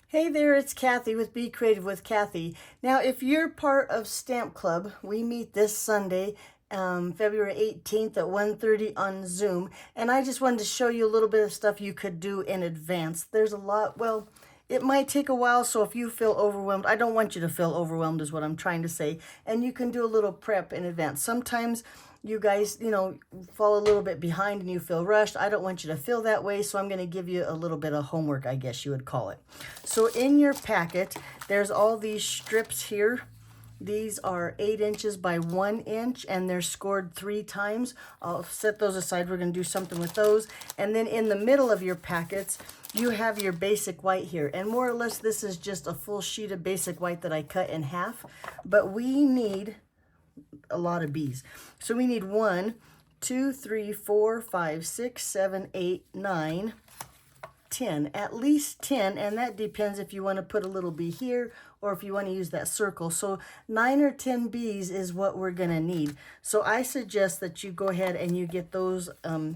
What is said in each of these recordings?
Hey there, it's Kathy with Be Creative with Kathy. Now, if you're part of Stamp Club, we meet this Sunday, February 18th at 1:30 on Zoom. And I just wanted to show you a little bit of stuff you could do in advance. There's a lot, well, it might take a while, so if you feel overwhelmed, I don't want you to feel overwhelmed is what I'm trying to say. And you can do a little prep in advance. Sometimes you guys, fall a little bit behind and you feel rushed. I don't want you to feel that way, so I'm going to give you a little bit of homework, I guess you would call it. So in your packet, there's all these strips here. These are 8 inches by 1 inch, and they're scored 3 times. I'll set those aside. We're going to do something with those. And then in the middle of your packets, you have your basic white here. And more or less, this is just a full sheet of basic white that I cut in half. But we need a lot of bees. So we need 1, 2, 3, 4, 5, 6, 7, 8, 9, 10, at least 10, and that depends if you want to put a little bee here or if you want to use that circle. So 9 or 10 bees is what we're going to need. So I suggest that you go ahead and you get those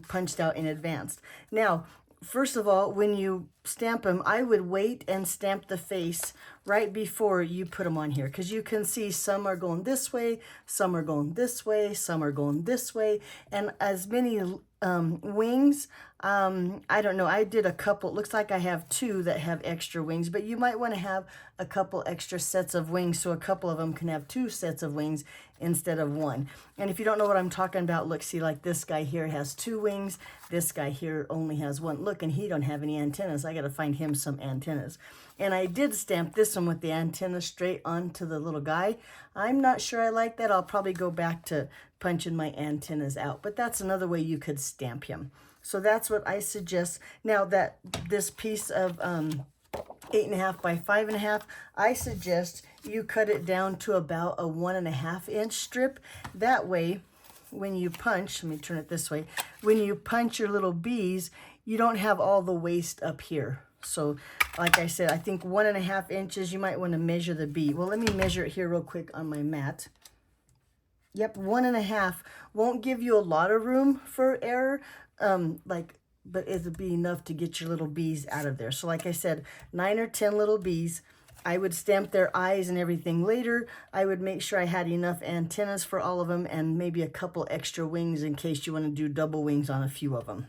punched out in advance. Now, first of all, when you stamp them, I would wait and stamp the face right before you put them on here, because you can see some are going this way, some are going this way, some are going this way, and as many wings, I don't know, I did a couple. It looks like I have 2 that have extra wings, but you might want to have a couple extra sets of wings so a couple of them can have 2 sets of wings instead of 1. And if you don't know what I'm talking about, look, see, like this guy here has 2 wings, this guy here only has 1. Look, and he don't have any antennas. I got to find him some antennas. And I did stamp this one with the antenna straight onto the little guy. I'm not sure I like that. I'll probably go back to punching my antennas out, but that's another way you could stamp him. So that's what I suggest. Now that this piece of 8.5 by 5.5, I suggest you cut it down to about a 1.5 inch strip. That way, when you punch, let me turn it this way, when you punch your little bees, you don't have all the waste up here. So like I said, I think 1.5 inches, you might want to measure the bee. Well, let me measure it here real quick on my mat. Yep, 1.5 won't give you a lot of room for error, but it'll be enough to get your little bees out of there. So like I said, 9 or 10 little bees. I would stamp their eyes and everything later. I would make sure I had enough antennas for all of them and maybe a couple extra wings in case you want to do double wings on a few of them.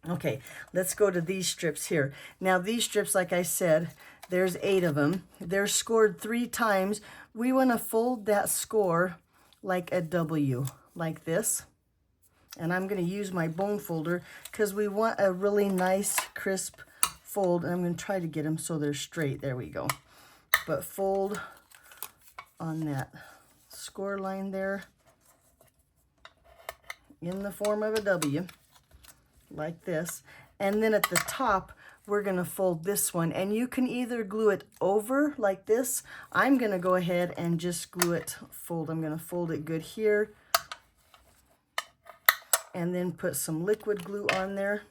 Okay, let's go to these strips here. Now these strips, like I said, there's 8 of them. They're scored 3 times. We want to fold that score like a W, like this. And I'm going to use my bone folder because we want a really nice, crisp fold. And I'm going to try to get them so they're straight. There we go. But fold on that score line there in the form of a W, like this. And then at the top, we're going to fold this one. And you can either glue it over like this. I'm going to go ahead and just glue it, I'm going to fold it good here. And then put some liquid glue on there.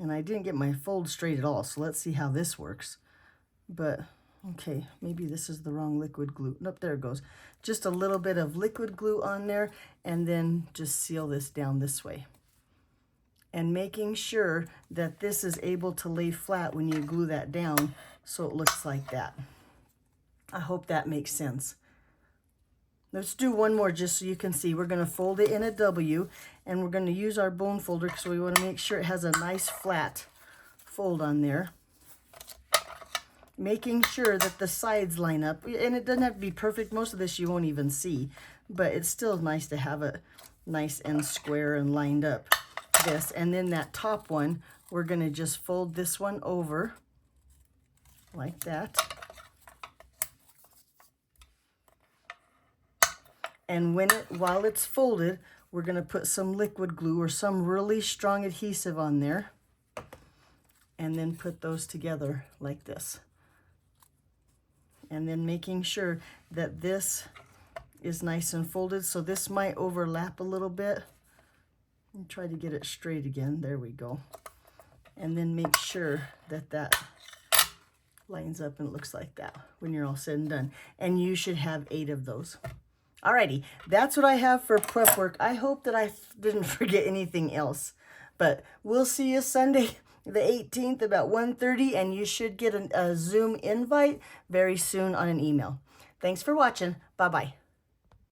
And I didn't get my fold straight at all, so let's see how this works. But, okay, maybe this is the wrong liquid glue. Nope, there it goes. Just a little bit of liquid glue on there, and then just seal this down this way. And making sure that this is able to lay flat when you glue that down so it looks like that. I hope that makes sense. Let's do one more just so you can see. We're going to fold it in a W, and we're going to use our bone folder because we want to make sure it has a nice flat fold on there. Making sure that the sides line up, and it doesn't have to be perfect. Most of this you won't even see, but it's still nice to have it nice and square and lined up. This, and then that top one, we're going to just fold this one over like that. And while it's folded, we're going to put some liquid glue or some really strong adhesive on there, and then put those together like this. And then making sure that this is nice and folded. So this might overlap a little bit. And try to get it straight again. There we go. And then make sure that that lines up and it looks like that when you're all said and done. And you should have 8 of those. Alrighty, that's what I have for prep work. I hope that I didn't forget anything else. But we'll see you Sunday the 18th about 1:30, and you should get a Zoom invite very soon on an email. Thanks for watching. Bye-bye.